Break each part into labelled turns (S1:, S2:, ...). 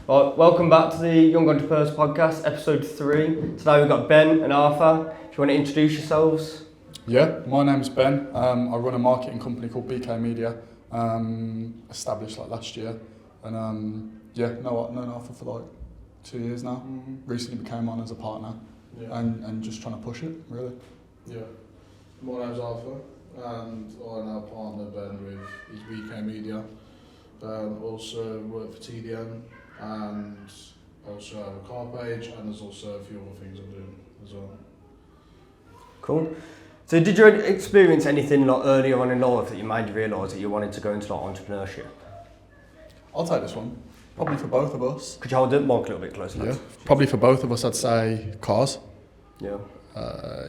S1: Well, welcome back to the Young Entrepreneurs Podcast, Episode 3. Today we've got Ben and Arthur. If you want to introduce yourselves.
S2: Yeah, my name's Ben. I run a marketing company called BKMedia, established last year. And known Arthur for 2 years now. Mm-hmm. Recently became on as a partner, and just trying to push it, really.
S3: Yeah. My name's Arthur, and I now partner Ben with his BKMedia. Also work for TDM, and also have a car page, and there's also a few other things I'm doing as well.
S1: Cool. So did you experience anything earlier on in life that you made you realise that you wanted to go into entrepreneurship?
S2: I'll take this one. Probably for both of us.
S1: Could you hold the mic a little bit closer?
S2: Yeah. Probably for both of us, I'd say cars.
S1: Yeah.
S2: I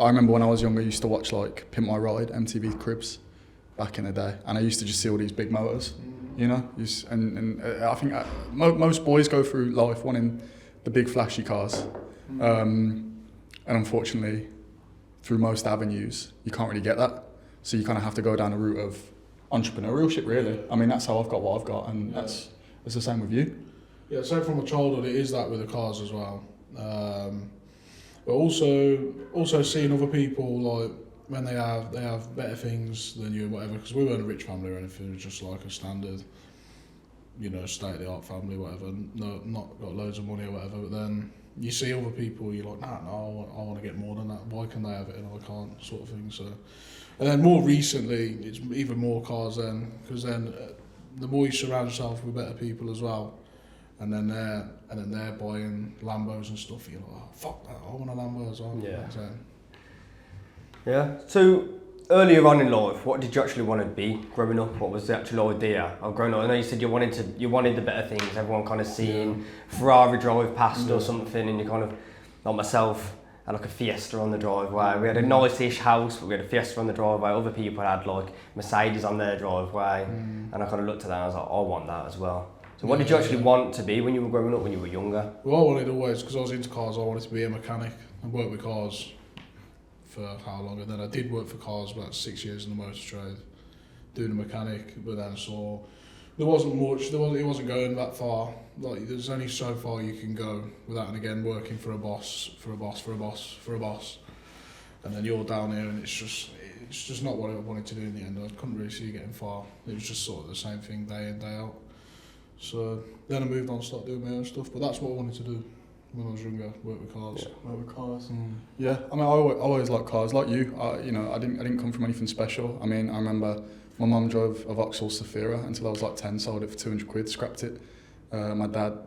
S2: remember when I was younger, I used to watch Pimp My Ride, MTV Cribs, back in the day, and I used to just see all these big motors. And I think most boys go through life wanting the big flashy cars, and unfortunately, through most avenues, you can't really get that. So you kind of have to go down a route of entrepreneurship, really. I mean, that's how I've got what I've got, and it's the same with you.
S3: Yeah, so from a childhood, it is that with the cars as well. But also seeing other people when they have better things than you, whatever. Because we weren't a rich family or anything. It was just like a standard, state-of-the-art family, whatever. No, not got loads of money or whatever. But then you see other people, you're like, no, I want to get more than that. Why can they have it and I can't, sort of thing. So, and then more recently, it's even more cars then, because then the more you surround yourself with better people as well, and then they're buying Lambos and stuff. You're like, oh, fuck that! I want a Lambo as well.
S1: Yeah. Yeah. So earlier on in life, what did you actually want to be growing up? What was the actual idea of growing up? I know you said you wanted the better things. Everyone kind of seeing Ferrari drive past or something, and you kind of, like myself, had a Fiesta on the driveway. We had a nice-ish house, but we had a Fiesta on the driveway. Other people had Mercedes on their driveway, and I kind of looked at that and I was like, I want that as well. So what did you actually want to be when you were growing up, when you were younger?
S3: Well, I wanted always, because I was into cars, I wanted to be a mechanic and work with cars for how long. And then I did work for cars about 6 years in the motor trade, doing a mechanic, but then saw there wasn't much, it wasn't going that far. There's only so far you can go without, and again, working for a boss. And then you're down here and it's just not what I wanted to do in the end. I couldn't really see getting far. It was just sort of the same thing day in, day out. So then I moved on to start doing my own stuff, but that's what I wanted to do when I was younger, work with cars.
S2: Yeah, I mean, I always liked cars, like you. I didn't come from anything special. I mean, I remember my mum drove a Vauxhall Zafira until I was 10, sold it for 200 quid, scrapped it. My dad,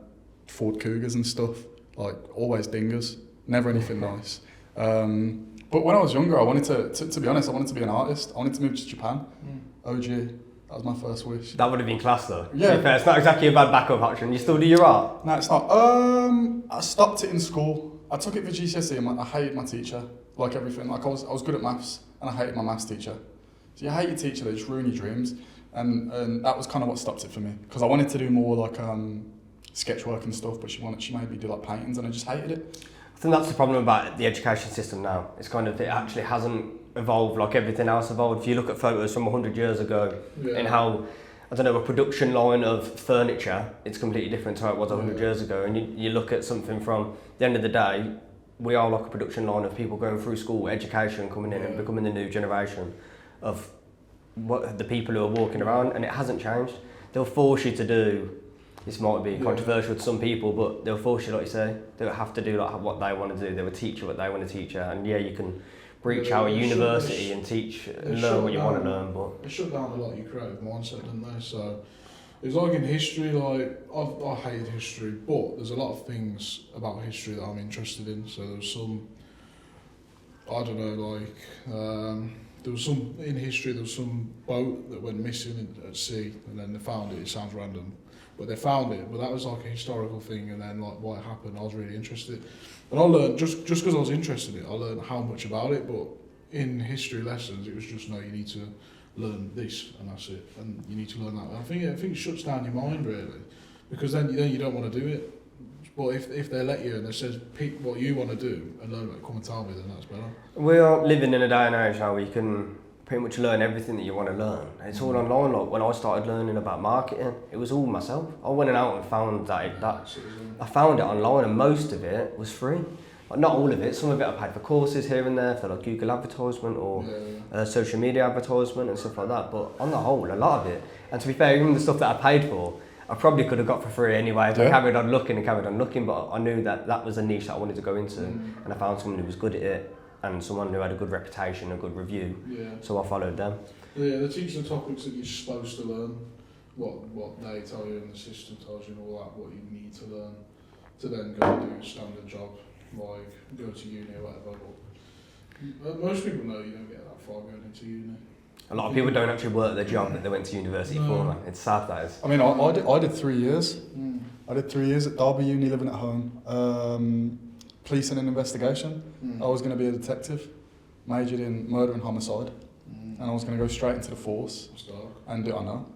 S2: Ford Cougars and stuff, always dingers, never anything nice. But when I was younger, I wanted to be honest, I wanted to be an artist. I wanted to move to Japan, OG. That was my first wish.
S1: That would have been class though.
S2: Yeah.
S1: To be fair, it's not exactly a bad backup option. You still do your art?
S2: No, it's not. I stopped it in school. I took it for GCSE and I hated my teacher, like everything. I was good at maths and I hated my maths teacher. So you hate your teacher, they just ruin your dreams. And that was kind of what stopped it for me. Because I wanted to do more sketch work and stuff, but she made me do paintings and I just hated it.
S1: I think that's the problem about the education system now. It's it actually hasn't evolved like everything else evolved. If you look at photos from 100 years ago and how, a production line of furniture, it's completely different to how it was 100 years ago. And you look at something from the end of the day, we are like a production line of people going through school, education, coming in and becoming the new generation of the people who are walking around, and it hasn't changed. They'll force you to do, this might be controversial to some people, but they'll force you, like you say, they'll have to do what they want to do. They will teach you what they want to teach you, and you can breach out a university and learn what you want to learn, but
S3: it shut down a lot of your creative mindset, didn't they? So it's like in history, I hated history, but there's a lot of things about history that I'm interested in. So there's some, I don't know, there was some in history. There was some boat that went missing at sea, and then they found it. It sounds random, but they found it. But that was a historical thing, and then what happened. I was really interested, and I learned just because I was interested in it. I learned how much about it. But in history lessons, it was just you need to learn this, and that's it, and you need to learn that. And I think it shuts down your mind really, because then you don't want to do it. But if they let you and they says pick what you want to do and learn it, come and tell me, then that's better.
S1: We are living in a day and age now where you can pretty much learn everything that you want to learn. It's all online. Like when I started learning about marketing, it was all myself. I went out and found I found it online, and most of it was free. Like not all of it. Some of it I paid for courses here and there for like Google advertisement or social media advertisement and stuff like that. But on the whole, a lot of it. And to be fair, even the stuff that I paid for, I probably could have got for free anyway if I carried on looking. But I knew that was a niche that I wanted to go into, and I found someone who was good at it and someone who had a good reputation, a good review. So I followed them.
S3: Yeah, they teach the topics that you're supposed to learn, what they tell you and the system tells you and all that, what you need to learn to then go and do a standard job, like go to uni or whatever. But most people know you don't get that far going into uni.
S1: A lot of people don't actually work their job that they went to university for, man. It's sad, that is.
S2: I mean, I did 3 years. I did 3 years at Derby Uni, living at home. Policing and investigation. I was going to be a detective, majored in murder and homicide, and I was going to go straight into the force and do, I know,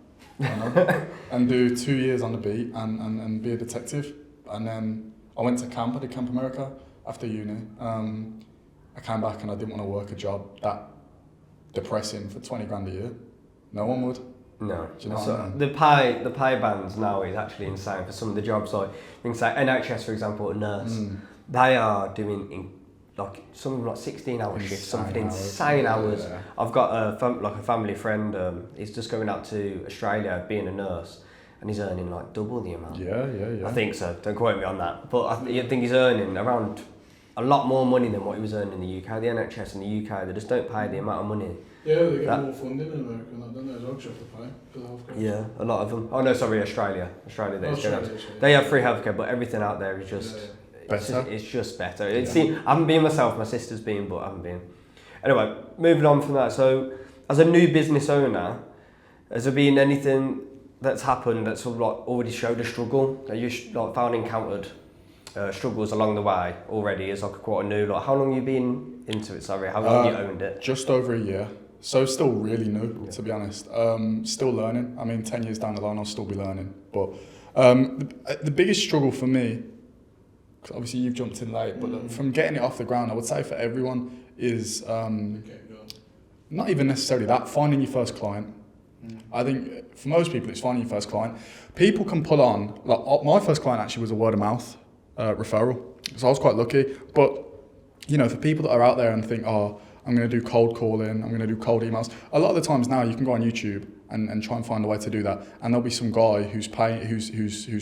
S2: and do 2 years on the beat and be a detective. And then I went to camp. I did Camp America after uni. I came back and I didn't want to work a job that depressing for 20 grand a year. No one would.
S1: No.
S2: Do you know what I mean?
S1: The pay bands now is actually insane for some of the jobs. Like you can say NHS, for example, a nurse. They are doing some of them like 16-hour shifts, something insane hours. Yeah. I've got a family friend. He's just going out to Australia being a nurse, and he's earning like double the amount. Yeah. I think so. Don't quote me on that, but I think he's earning around a lot more money than what he was earning in the UK. The NHS in the UK, they just don't pay the amount of money.
S3: Yeah, they get more funding in America, and don't they? As well, you have to pay for the healthcare.
S1: Yeah, a lot of them. Oh no, sorry, Australia. They have free healthcare, but everything out there is just.
S2: Better.
S1: It's just better. I haven't been myself, my sister's been, but I haven't been. Anyway, moving on from that. So, as a new business owner, has there been anything that's happened that's sort of like already showed a struggle that you encountered struggles along the way already as like quite a new? Like, how long have you been into it? Sorry, how long have you owned it?
S2: Just over a year. So still really new, to be honest. Still learning. I mean, 10 years down the line, I'll still be learning. But the biggest struggle for me, because obviously you've jumped in late, but from getting it off the ground, I would say for everyone is not even necessarily that, finding your first client. I think for most people it's finding your first client. People can pull on, like my first client actually was a word of mouth referral, so I was quite lucky. But you know, for people that are out there and think, oh, I'm going to do cold calling, I'm going to do cold emails, a lot of the times now you can go on YouTube and try and find a way to do that, and there'll be some guy who's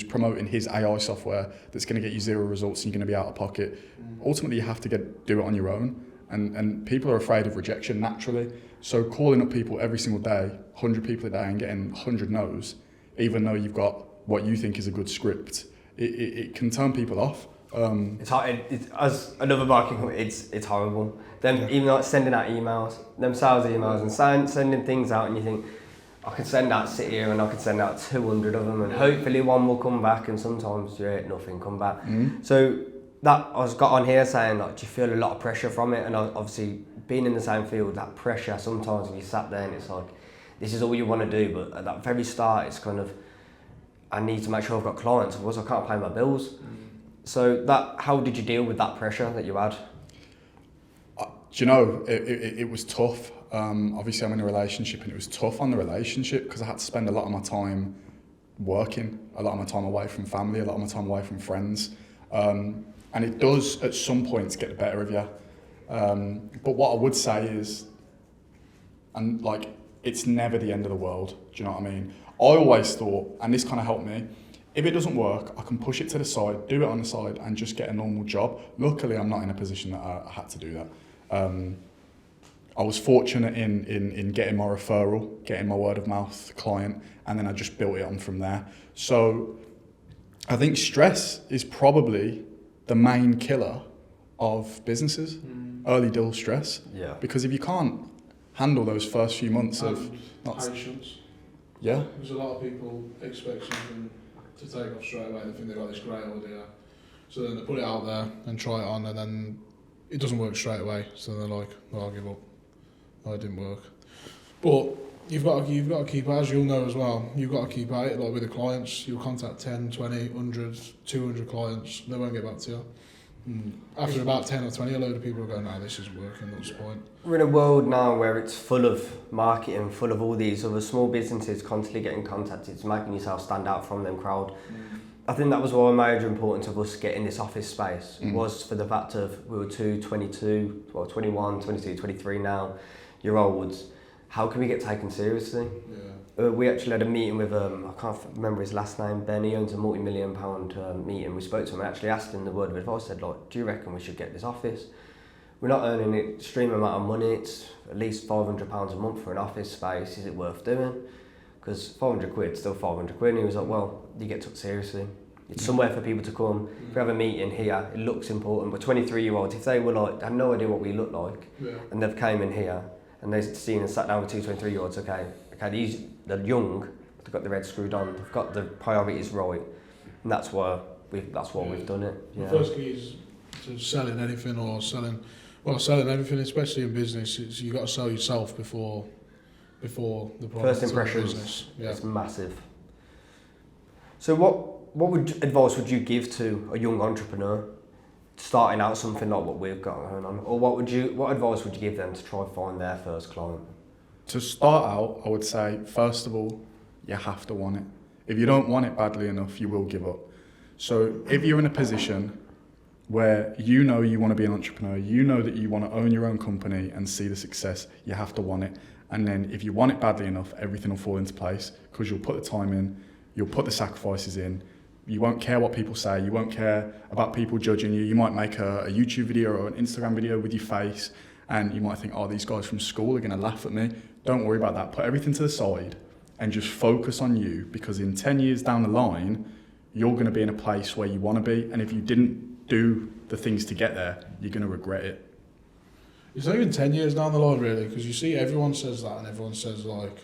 S2: promoting his AI software that's going to get you 0 results and you're going to be out of pocket. Ultimately, you have to do it on your own, and people are afraid of rejection naturally. So calling up people every single day, 100 people a day, and getting 100 no's, even though you've got what you think is a good script, it can turn people off.
S1: It's hard. As another marketing company, it's horrible. Even like sending out emails, them sales emails, and sending things out, and you think, I could send out sit here and I could send out 200 of them, and hopefully one will come back, and sometimes nothing come back. So that I got on here saying, like, do you feel a lot of pressure from it? And obviously being in the same field, that pressure sometimes when you sat there and it's like, this is all you want to do, but at that very start it's kind of, I need to make sure I've got clients, otherwise I can't pay my bills. So how did you deal with that pressure that you had?
S2: Do you know, it was tough. Obviously I'm in a relationship, and it was tough on the relationship because I had to spend a lot of my time working, a lot of my time away from family, a lot of my time away from friends. And it does at some points get the better of you. But what I would say is, and like, it's never the end of the world. Do you know what I mean? I always thought, and this kind of helped me, if it doesn't work, I can push it to the side, do it on the side, and just get a normal job. Luckily, I'm not in a position that I had to do that. I was fortunate in getting my referral, getting my word of mouth client, and then I just built it on from there. So I think stress is probably the main killer of businesses, early deal stress.
S1: Yeah.
S2: Because if you can't handle those first few months
S3: patience.
S2: Yeah.
S3: There's a lot of people expect something to take off straight away. They think they've got this great idea, so then they put it out there and try it on, and then it doesn't work straight away. So they're like, "Well, I'll give up. Oh, it didn't work." But you've got to keep, as you'll know as well, you've got to keep at it. Like with the clients, you'll contact 10, 20, 100, 200 clients. They won't get back to you. After about 10 or 20, a load of people go, no, this isn't working, what's the point?
S1: We're in a world now where it's full of marketing, full of all these other small businesses constantly getting contacted. It's making yourself stand out from them crowd. I think that was one major importance of us getting this office space was for the fact of we were 21, 22, 23 now year olds. How can we get taken seriously? We actually had a meeting with, I can't remember his last name, Ben. He owns a multi-million-pound meeting. We spoke to him. I actually asked him the word of advice. I said, like, do you reckon we should get this office? We're not earning an extreme amount of money. It's at least £500 a month for an office space. Is it worth doing? Because 500 quid, still 500 quid. And he was like, well, you get took seriously. It's somewhere for people to come. If we have a meeting here, it looks important. But 23-year-olds, if they were like, had no idea what we look like, and they've came in here, and they've seen and sat down with 23-year-olds, okay, they're young, they've got the head screwed on, they've got the priorities right, and that's why we've done it.
S3: The first key is to selling anything, especially in business. You got to sell yourself before the product.
S1: First impressions,
S3: business.
S1: It's massive. So what advice would you give to a young entrepreneur starting out something like what we've got going on, or what advice would you give them to try and find their first client?
S2: To start out, I would say, first of all, you have to want it. If you don't want it badly enough, you will give up. So if you're in a position where you know you want to be an entrepreneur, you know that you want to own your own company and see the success, you have to want it. And then if you want it badly enough, everything will fall into place because you'll put the time in, you'll put the sacrifices in. You won't care what people say, you won't care about people judging you. You might make a YouTube video or an Instagram video with your face and you might think, oh, these guys from school are going to laugh at me. Don't worry about that. Put everything to the side and just focus on you, because in 10 years down the line, you're going to be in a place where you want to be. And if you didn't do the things to get there, you're going to regret it.
S3: It's not even 10 years down the line, really, because you see everyone says that and everyone says, like,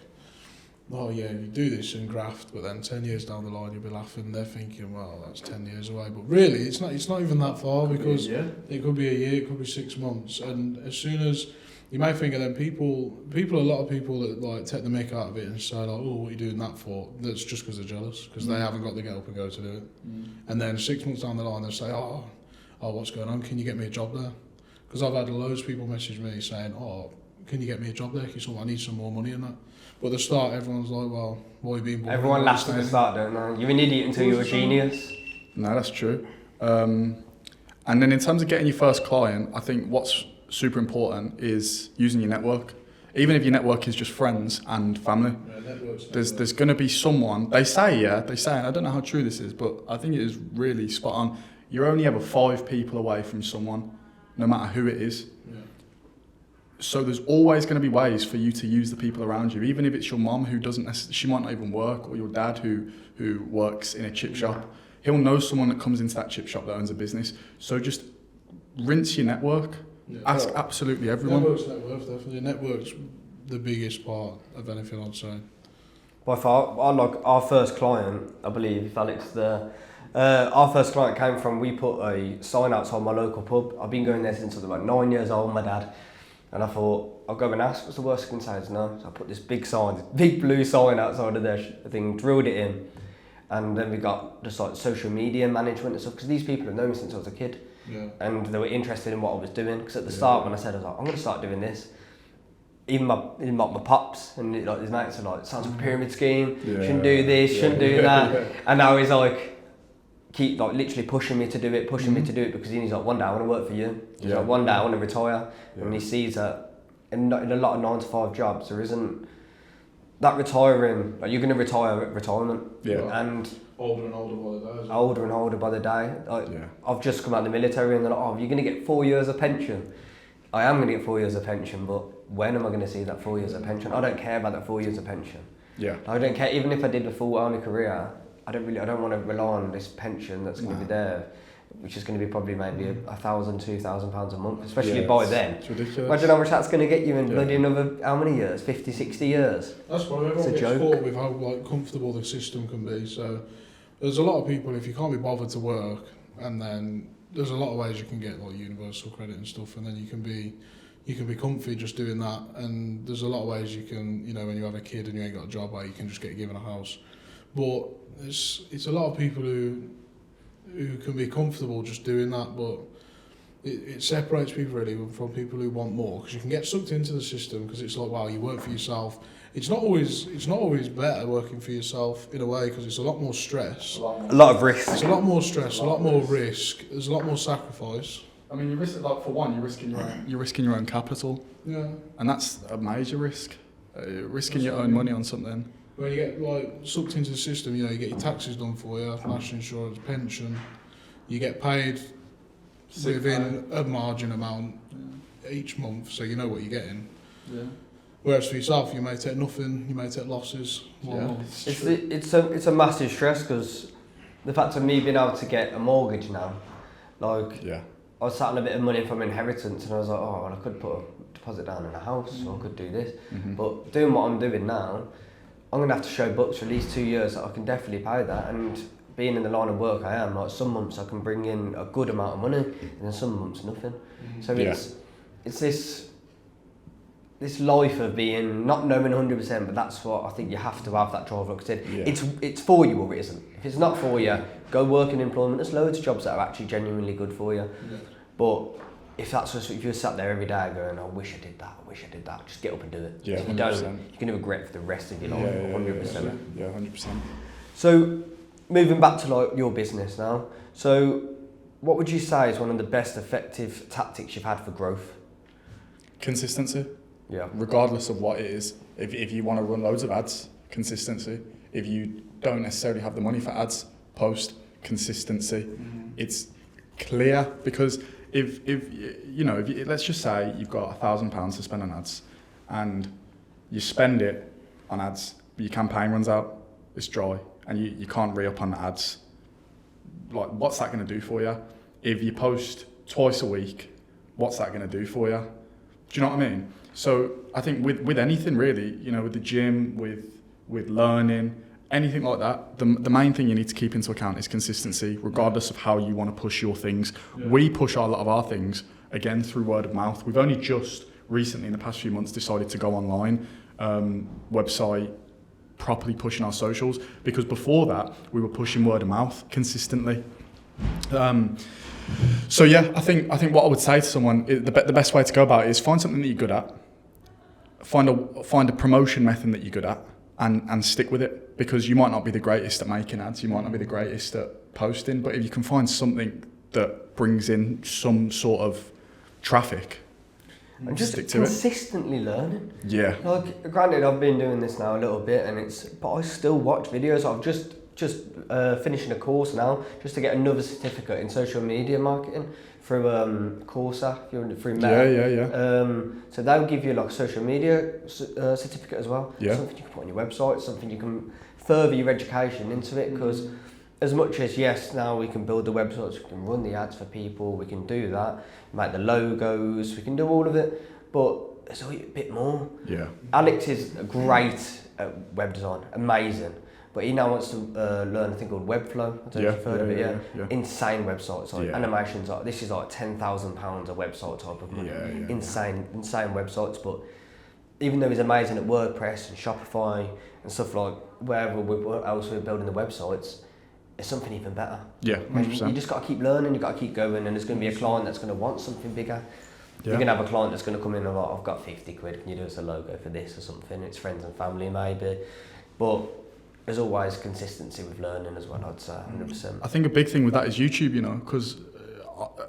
S3: oh yeah, you do this and graft, but then 10 years down the line you'll be laughing. They're thinking, well, that's 10 years away. But really, it's not even that far, because it could be a year, it could be 6 months. And as soon as you may think of them people, a lot of people that like take the mick out of it and say, like, oh, what are you doing that for? That's just because they're jealous, because they haven't got the get up and go to do it. And then 6 months down the line they'll say, oh, what's going on? Can you get me a job there? Because I've had loads of people message me saying, oh, can you get me a job there? I need some more money in that. But at the start, everyone's like, well, why are you being born?
S1: Everyone laughs at the start, don't they? You're an idiot until you're a genius.
S2: No, that's true. And then in terms of getting your first client, I think what's super important is using your network. Even if your network is just friends and family, there's going to be someone, they say, and I don't know how true this is, but I think it is really spot on. You're only ever 5 people away from someone, no matter who it is. So there's always going to be ways for you to use the people around you, even if it's your mum who doesn't necessarily, she might not even work, or your dad who works in a chip shop. He'll know someone that comes into that chip shop that owns a business. So just rinse your network. Ask absolutely everyone.
S3: Network's definitely. Network's the biggest part of anything, I'd say.
S1: By far, our first client, I believe, if Alex there, our first client came from, we put a sign outside my local pub. I've been going there since I was about 9 years old, my dad. And I thought, I'll go and ask, what's the worst I can say? Is no. So I put this big sign, big blue sign outside of their thing, drilled it in. And then we got just like social media management and stuff, because these people have known me since I was a kid. And they were interested in what I was doing. Because at the start, when I said, I was like, I'm going to start doing this. Even my pops and like his mates are like, it sounds like a pyramid scheme, shouldn't do this, shouldn't do that. And now he's like, keep like literally pushing me to do it, because he's like, one day I want to work for you. He's like, one day I want to retire. And he sees that in a lot of 9 to 5 jobs, there isn't that retiring, like you're going to retire at retirement. And
S3: older and older by the day.
S1: Older and older by the day. Like, I've just come out of the military and they're like, oh, you're going to get 4 years of pension. I am going to get 4 years of pension, but when am I going to see that 4 years of pension? I don't care about that 4 years of pension. I don't care, even if I did a full army career, I don't want to rely on this pension that's going to be there, which is going to be probably maybe £1,000, £2,000 a month, especially by then.
S2: It's ridiculous.
S1: Imagine how much that's going to get you in bloody another, how many years? 50, 60 years?
S3: That's why everyone gets caught with how like comfortable the system can be. So there's a lot of people, if you can't be bothered to work, and then there's a lot of ways you can get like universal credit and stuff, and then you can be comfy just doing that. And there's a lot of ways you can, when you have a kid and you ain't got a job, where you can just get given a house. But it's a lot of people who can be comfortable just doing that, but it separates people really from people who want more, because you can get sucked into the system because it's like, wow, you work for yourself. It's not always better working for yourself in a way, because it's a lot more stress.
S1: A lot of risk.
S3: It's a lot more stress, a lot more risk. There's a lot more sacrifice.
S2: I mean, you risk, like, for one, you're risking your own capital.
S3: Yeah.
S2: And that's a major risk. Risking your own money on something.
S3: When you get like sucked into the system, you get your taxes done for you, national insurance, pension. You get paid within a margin amount each month, so you know what you're getting.
S2: Yeah.
S3: Whereas for yourself, you may take nothing, you may take losses.
S1: It's a massive stress, because the fact of me being able to get a mortgage now, like, I was sat on a bit of money from inheritance, and I was like, oh, well, I could put a deposit down in a house, or I could do this. But doing what I'm doing now, I'm going to have to show books for at least 2 years that I can definitely pay that. And being in the line of work I am, like, some months I can bring in a good amount of money, and then some months nothing. So it's this life of being not knowing 100%, but that's what I think you have to have, that drive. Like I said, it's for you or it isn't. If it's not for you, go work in employment. There's loads of jobs that are actually genuinely good for you. But if you're sat there every day going, I wish I did that, just get up and do it.
S2: Yeah,
S1: if you don't, you're going to regret for the rest of your life. 100%.
S2: Yeah, 100%.
S1: So moving back to like your business now. So what would you say is one of the best effective tactics you've had for growth?
S2: Consistency.
S1: Yeah.
S2: Regardless of what it is. If you want to run loads of ads, consistency. If you don't necessarily have the money for ads, post, consistency. It's clear, because if let's just say you've got £1,000 to spend on ads, and you spend it on ads, but your campaign runs out, it's dry, and you can't re-up on the ads. Like, what's that going to do for you? If you post twice a week, what's that going to do for you? Do you know what I mean? So I think with anything really, with the gym, with learning, anything like that, the main thing you need to keep into account is consistency, regardless of how you want to push your things. Yeah. We push a lot of our things, again, through word of mouth. We've only just recently, in the past few months, decided to go online, website, properly pushing our socials, because before that, we were pushing word of mouth consistently. So yeah, I think what I would say to someone, the best way to go about it is find something that you're good at, find a promotion method that you're good at, and stick with it, because you might not be the greatest at making ads, you might not be the greatest at posting, but if you can find something that brings in some sort of traffic,
S1: and just
S2: stick to
S1: consistently learning.
S2: Yeah.
S1: Like, granted, I've been doing this now a little bit, but I still watch videos. I've just finishing a course now, just to get another certificate in social media marketing through Corsa, through Meta.
S2: Yeah.
S1: So they'll give you like a social media certificate as well.
S2: Yeah.
S1: Something you can put on your website, something you can further your education into it, because as much as, yes, now we can build the websites, we can run the ads for people, we can do that, make the logos, we can do all of it, but there's always a bit more.
S2: Yeah.
S1: Alex is great at web design, amazing. But he now wants to learn a thing called Webflow. I don't know if you've heard of it yet. Yeah. Insane websites, like animations. Like, this is like £10,000 a website type of money. Insane websites. But even though he's amazing at WordPress and Shopify and stuff, like wherever else we're building the websites, it's something even better.
S2: Yeah, 100%.
S1: You just got to keep learning. You got to keep going, and there's going to be a client that's going to want something bigger. Yeah. You're going to have a client that's going to come in and like, I've got 50 quid. Can you do us a logo for this or something? It's friends and family maybe, but there's always consistency with learning as well, I'd say, 100%.
S2: I think a big thing with that is YouTube, because,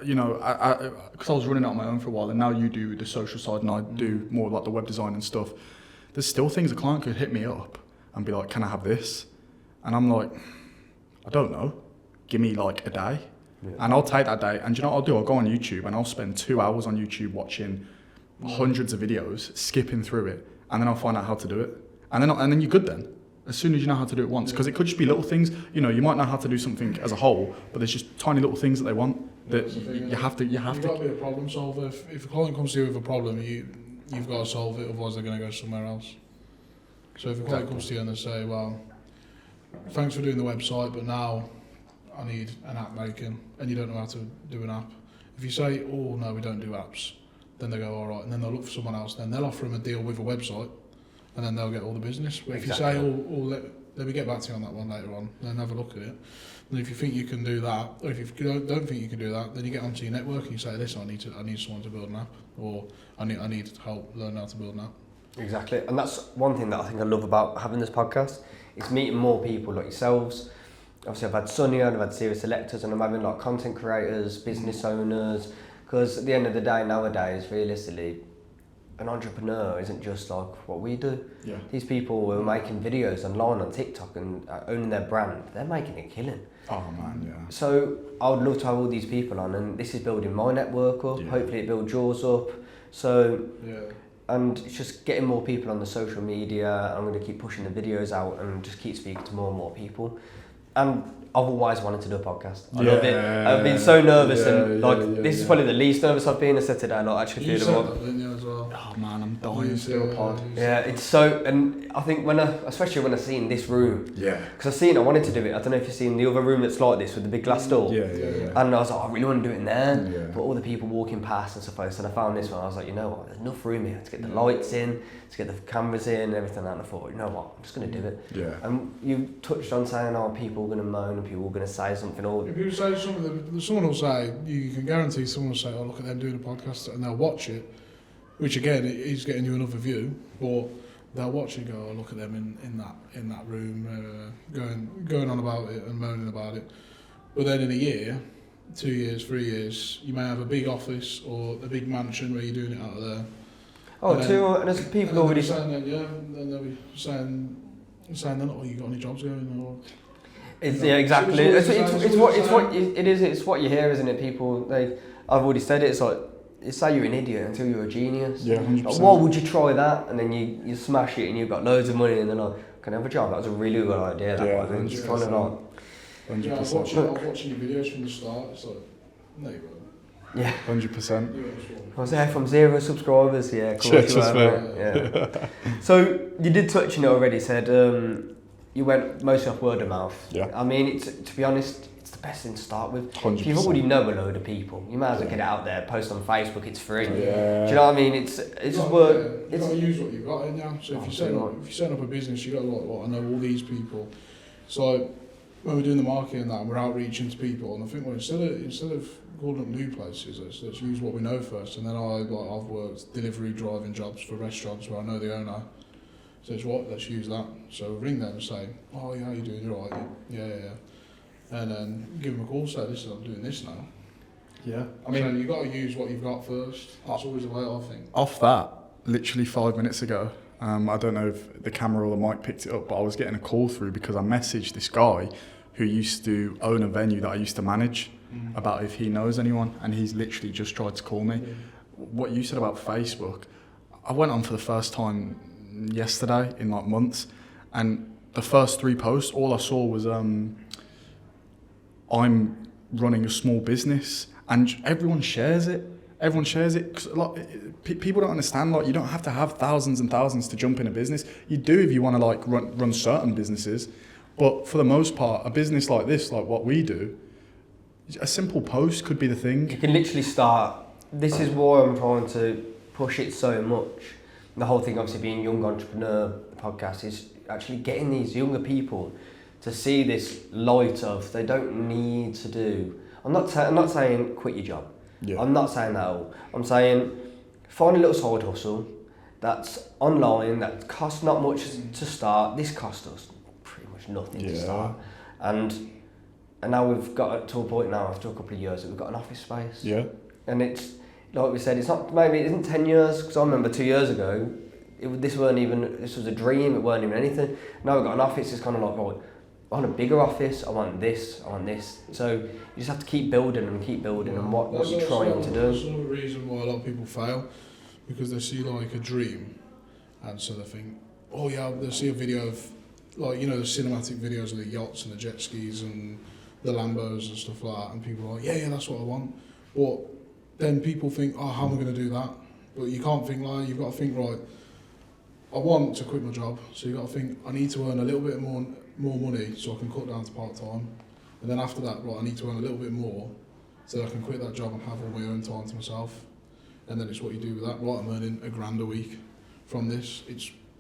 S2: because I was running it on my own for a while, and now you do the social side and I do more like the web design and stuff. There's still things a client could hit me up and be like, can I have this? And I'm like, I don't know. Give me like a day. Yeah. And I'll take that day, and do you know what I'll do? I'll go on YouTube and I'll spend 2 hours on YouTube watching hundreds of videos, skipping through it, and then I'll find out how to do it. And then you're good then. As soon as you know how to do it once, because it could just be little things. You might know how to do something as a whole, but there's just tiny little things that they want that you have to.
S3: You've got to be a problem solver. If a client comes to you with a problem, you've got to solve it. Otherwise, they're going to go somewhere else. So if a client comes to you and they say, "Well, thanks for doing the website, but now I need an app making," and you don't know how to do an app. If you say, "Oh no, we don't do apps," then they go, "All right," and then they'll look for someone else. Then they'll offer them a deal with a website. And then they'll get all the business. But if you say, Let me get back to you on that one later on, then have a look at it. And if you think you can do that, or if you don't think you can do that, then you get onto your network and you say, listen, I need someone to build an app, or I need help learn how to build an app.
S1: Exactly, and that's one thing that I think I love about having this podcast. It's meeting more people like yourselves. Obviously, I've had Sonia, and I've had serious selectors, and I'm having like content creators, business owners. Because at the end of the day, nowadays, realistically, an entrepreneur isn't just like what we do.
S2: Yeah.
S1: These people who are making videos online on TikTok and owning their brand, they're making a killing.
S2: Oh man, yeah.
S1: So I would love to have all these people on, and this is building my network up.
S2: Yeah.
S1: Hopefully, it builds yours up. So.
S3: Yeah.
S1: And it's just getting more people on the social media. I'm going to keep pushing the videos out and just keep speaking to more and more people. And I've always wanted to do a podcast. I love it. I've been so nervous, and this is probably the least nervous I've been. I said today, like actually
S3: You
S1: feeling
S3: said
S1: what.
S3: that, didn't you, as well?
S2: Oh man, I'm dying to do a pod.
S1: Yeah, it's so, and I think especially when I seen this room,
S2: Yeah.
S1: because I wanted to do it. I don't know if you've seen the other room that's like this with the big glass door.
S2: Yeah.
S1: And I was like, I really want to do it in there.
S2: Yeah.
S1: But all the people walking past and stuff like this, and I found this one. I was like, you know what? There's enough room here to get the lights in, to get the cameras in, and everything. And I thought, you know what? I'm just going to do it.
S2: Yeah.
S1: And you touched on saying, people are going to moan and people are going to say something. Or
S3: If people say someone will say, you can guarantee someone will say, oh, look at them doing a podcast, and they'll watch it, which again is getting you another view, but they'll watch it and go, oh, look at them in that room, going on about it and moaning about it. But then in a year, 2 years, 3 years, you may have a big office or a big mansion where you're doing it out of there.
S1: And there's people already
S3: saying that, then they'll be saying they're not, you got any jobs going, or...
S1: Exactly. It's what you hear, isn't it? People, I've already said it. It's like, say you're an idiot until you're a genius.
S2: Yeah, 100%.
S1: Like, why would you try that? And then you smash it and you've got loads of money, and then like, can I have a job? That was a really good idea. That was. It's kind of like.
S3: Yeah, I was watching your videos from the start. It's like, no, you won't.
S1: Yeah.
S2: 100%.
S1: I was there from 0 subscribers. Yeah, cool. Yeah. So you did touch on it already. Said you went mostly off word of mouth.
S2: Yeah.
S1: I mean, to be honest, it's the best thing to start with.
S2: 100%.
S1: If you already know a load of people, you might as well get it out there, post on Facebook, it's free.
S2: Yeah.
S1: Do you know what I mean? It's just word.
S3: You've got to use what you've got in there. So if you set up a business, you've got to I know all these people. So when we're doing the marketing and that, and we're outreaching to people, and I think, well, instead of calling up new places, let's use what we know first. And then I've worked delivery driving jobs for restaurants where I know the owner. So it's what, let's use that. So ring them and say, oh yeah, how you doing? You're all right. Yeah. And then give them a call, say, listen, I'm doing this now.
S2: Yeah.
S3: I mean, so you've got to use what you've got first. That's always the way I think.
S2: Off that, literally 5 minutes ago, I don't know if the camera or the mic picked it up, but I was getting a call through because I messaged this guy who used to own a venue that I used to manage about if he knows anyone, and he's literally just tried to call me. What you said about Facebook, I went on for the first time yesterday in like months, and the first 3 posts, all I saw was I'm running a small business, and everyone shares it. Everyone shares it. 'Cause people don't understand, like, you don't have to have thousands and thousands to jump in a business. You do if you want to like run certain businesses, but for the most part, a business like this, like what we do, a simple post could be the thing.
S1: You can literally start. This is why I'm trying to push it so much. The whole thing, obviously, being Young Entrepreneur podcast is actually getting these younger people to see this light of they don't need to do. I'm not saying quit your job.
S2: Yeah.
S1: I'm not saying that at all. I'm saying find a little side hustle that's online, that costs not much to start. This cost us pretty much nothing to start. And now we've got to a point now, after a couple of years, that we've got an office space.
S2: Yeah.
S1: And it's, like we said, it's not, maybe it isn't 10 years, because I remember 2 years ago, this was a dream, it weren't even anything. Now we've got an office, it's kind of like, right, I want a bigger office, I want this. So you just have to keep building and what you're trying to do.
S3: That's another reason why a lot of people fail, because they see like a dream, and so they think, oh yeah, they'll see a video of, like, you know, the cinematic videos of the yachts and the jet skis and the Lambos and stuff like that, and people are like, yeah, that's what I want. But then people think, oh, how am I going to do that? But you can't think like, you've got to think, right, I want to quit my job, so you've got to think, I need to earn a little bit more money so I can cut down to part-time. And then after that, right, I need to earn a little bit more so that I can quit that job and have all my own time to myself. And then it's what you do with that. Right, I'm earning $1,000 a week from this.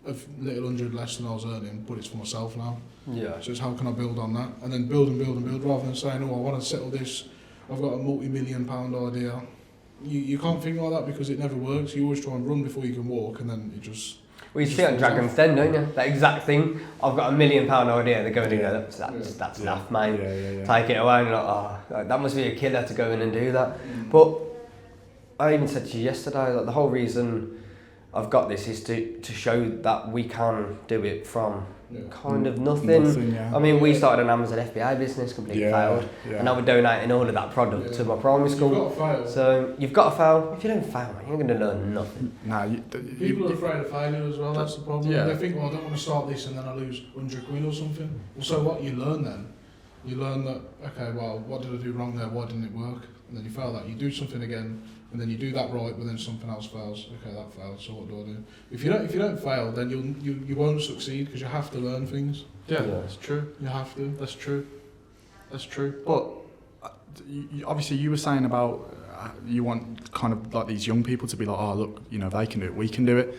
S3: a little 100 less than I was earning, but it's for myself now.
S1: Yeah.
S3: So it's how can I build on that? And then build and build and build, rather than saying, oh, I want to settle this, I've got a multi-million-pound idea. You can't think like that because it never works. You always try and run before you can walk, and then it just...
S1: Well, you see it on Dragon's Den, don't you? That exact thing. I've got £1 million idea. They're going to go, that's enough, mate. Take it away. And like, oh, that must be a killer to go in and do that. But I even said to you yesterday, like, the whole reason I've got this is to show that we can do it from kind of nothing. I mean, we started an Amazon FBA business, completely failed, and now we're donating all of that product to my primary school.
S3: You've got to fail.
S1: So you've got to fail. If you don't fail, mate, you're going to learn nothing.
S2: Nah,
S3: People are afraid of failure as well. That's the problem.
S2: Yeah.
S3: They think, well, I don't want to start this and then I lose 100 quid or something. Well, so what? You learn then. You learn that, okay, well, what did I do wrong there? Why didn't it work? And then you fail that. You do something again, and then you do that right, but then something else fails. Okay, that failed. So what do I do? If you don't fail, then you won't succeed because you have to learn things.
S2: Yeah, that's true.
S3: You have to.
S2: That's true. But obviously, you were saying about you want kind of like these young people to be like, oh, look, you know, they can do it, we can do it.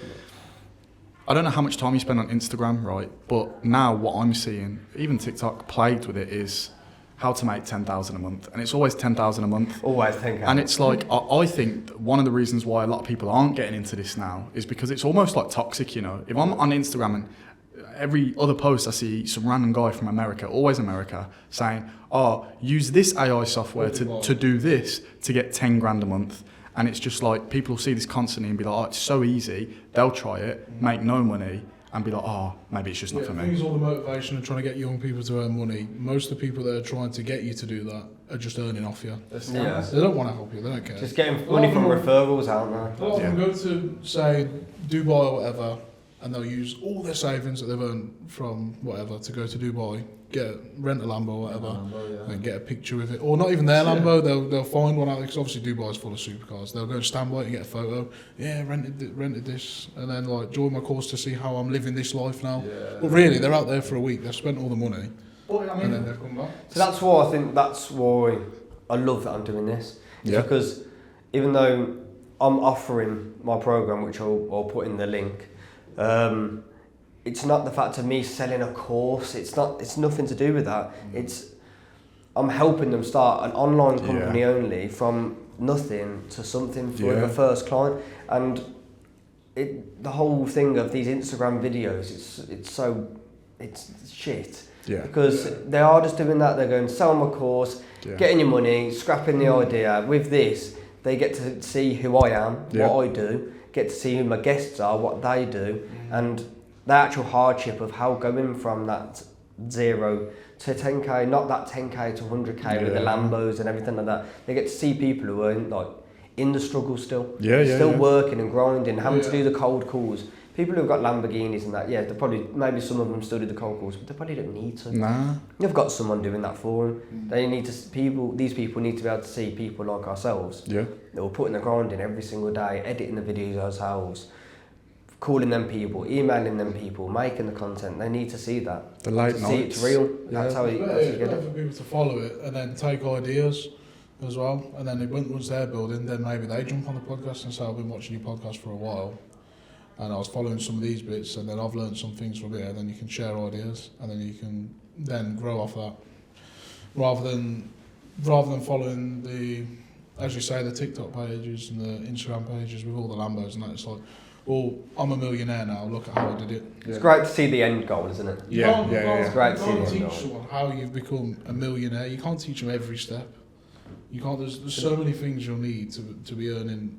S2: I don't know how much time you spend on Instagram, right? But now what I'm seeing, even TikTok plagued with it, is how to make 10,000 a month. And it's always 10,000 a month.
S1: Always 10,000.
S2: And it's like, I think one of the reasons why a lot of people aren't getting into this now is because it's almost like toxic, you know. If I'm on Instagram and every other post I see some random guy from America, always America, saying, oh, use this AI software to do this to get 10 grand a month. And it's just like, people will see this constantly and be like, oh, it's so easy. They'll try it, make no money, and be like, oh, maybe it's just not for me.
S3: I think it's all the motivation of trying to get young people to earn money. Most of the people that are trying to get you to do that are just earning off you.
S1: Yeah.
S3: They don't want to help you, they don't care.
S1: Just getting money from referrals, aren't they?
S3: A lot of them go to, say, Dubai or whatever, and they'll use all their savings that they've earned from whatever to go to Dubai, rent a Lambo or whatever, and get a picture with it. Or not even their Lambo, they'll find one out, because obviously Dubai's full of supercars. They'll go and stand by it and get a photo. Yeah, rented this, and then like join my course to see how I'm living this life now. But really, they're out there for a week, they've spent all the money, and then they've come back.
S1: So that's why I think that's why I love that I'm doing this. Because even though I'm offering my program, which I'll put in the link, it's not the fact of me selling a course. It's nothing to do with that. I'm helping them start an online company only from nothing to something for the first client. And the whole thing of these Instagram videos, it's shit. Yeah. Because they are just doing that. They're going, sell my course, getting your money, scrapping the idea. With this, they get to see who I am, what I do, get to see who my guests are, what they do, and the actual hardship of how going from that 0 to 10k, not that 10k to 100k with the Lambos and everything like that. They get to see people who are in the struggle still, working and grinding, having to do the cold calls. People who've got Lamborghinis and that, they probably, maybe some of them still do the cold calls, but they probably don't need to.
S2: Nah.
S1: You've got someone doing that for them. They need to, these people need to be able to see people like ourselves. Yeah. That will put in the grind in every single day, editing the videos ourselves, calling them people, emailing them people, making the content. They need to see that.
S2: The late
S1: nights.
S2: See
S1: it's real. That's how you get it.
S3: It's better for people to follow it and then take ideas as well. And then once they're building, then maybe they jump on the podcast and say, I've been watching your podcast for a while, and I was following some of these bits, and then I've learned some things from it, and then you can share ideas, and then you can then grow off that. Rather than following the, as you say, the TikTok pages and the Instagram pages with all the Lambos and that, it's like, well, I'm a millionaire now, look at how I did it.
S1: It's great to see the end goal, isn't it?
S3: It's
S1: great to see the end goal.
S3: You can't teach someone how you've become a millionaire. You can't teach them every step. You can't. There's so many things you'll need to be earning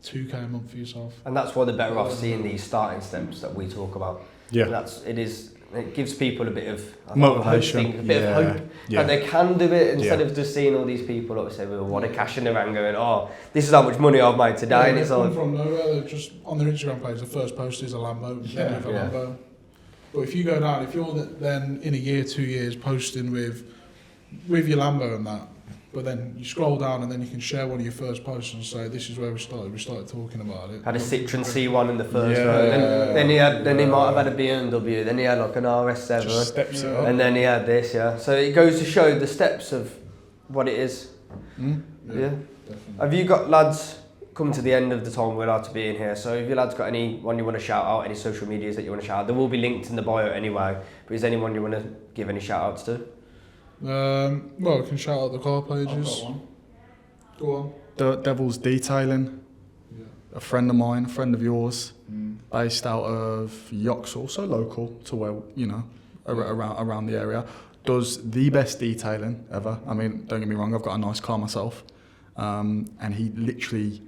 S3: 2k a month for yourself.
S1: And that's why they're better off seeing these starting steps that we talk about. Yeah. It gives people a bit of
S2: motivation,
S1: a bit of hope that they can do it, instead of just seeing all these people like say, well, what a cash in the van going, oh, this is how much money I've made today, and it's like
S3: from nowhere. They're just on their Instagram page, the first post is a Lambo. Lambo. But if you go down, if you're then in a year, 2 years posting with your Lambo and that, but then you scroll down and then you can share one of your first posts and say, this is where we started. We started talking about it.
S1: Had a Citroen C1 in the first row. Then he might have had a BMW. Then he had like an RS7.
S2: Just steps it up.
S1: And then he had this, So it goes to show the steps of what it is.
S3: Definitely.
S1: Have you got lads come to the end of the time we're allowed to be in here. So if you lads got anyone you want to shout out, any social medias that you want to shout out, they will be linked in the bio anyway. But is there anyone you want to give any shout outs to?
S3: Well, we can shout out the car pages.
S2: I've got one.
S3: Go on.
S2: The Devil's Detailing.
S3: Yeah.
S2: A friend of mine, a friend of yours, based out of Yox, also local to where, you know, around the area, does the best detailing ever. I mean, don't get me wrong, I've got a nice car myself, and he literally,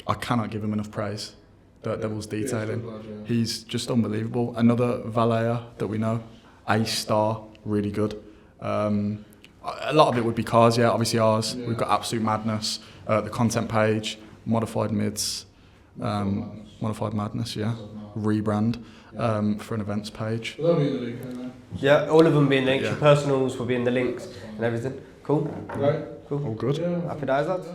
S2: I cannot give him enough praise. The Devil's Detailing.
S3: Yeah.
S2: He's just unbelievable. Another valeter that we know, A-star, really good. A lot of it would be cars, yeah, obviously ours.
S3: Yeah.
S2: We've got Absolute Madness, the content page, Modified Mids, Modified Madness, yeah, rebrand for an events page.
S3: But that'll be in the link, anyway.
S1: Yeah, all of them being linked.
S2: Yeah.
S1: Your personals will be in the links and everything. Cool.
S3: Right?
S1: Cool.
S2: All good.
S3: Yeah.
S1: Happy days, lads.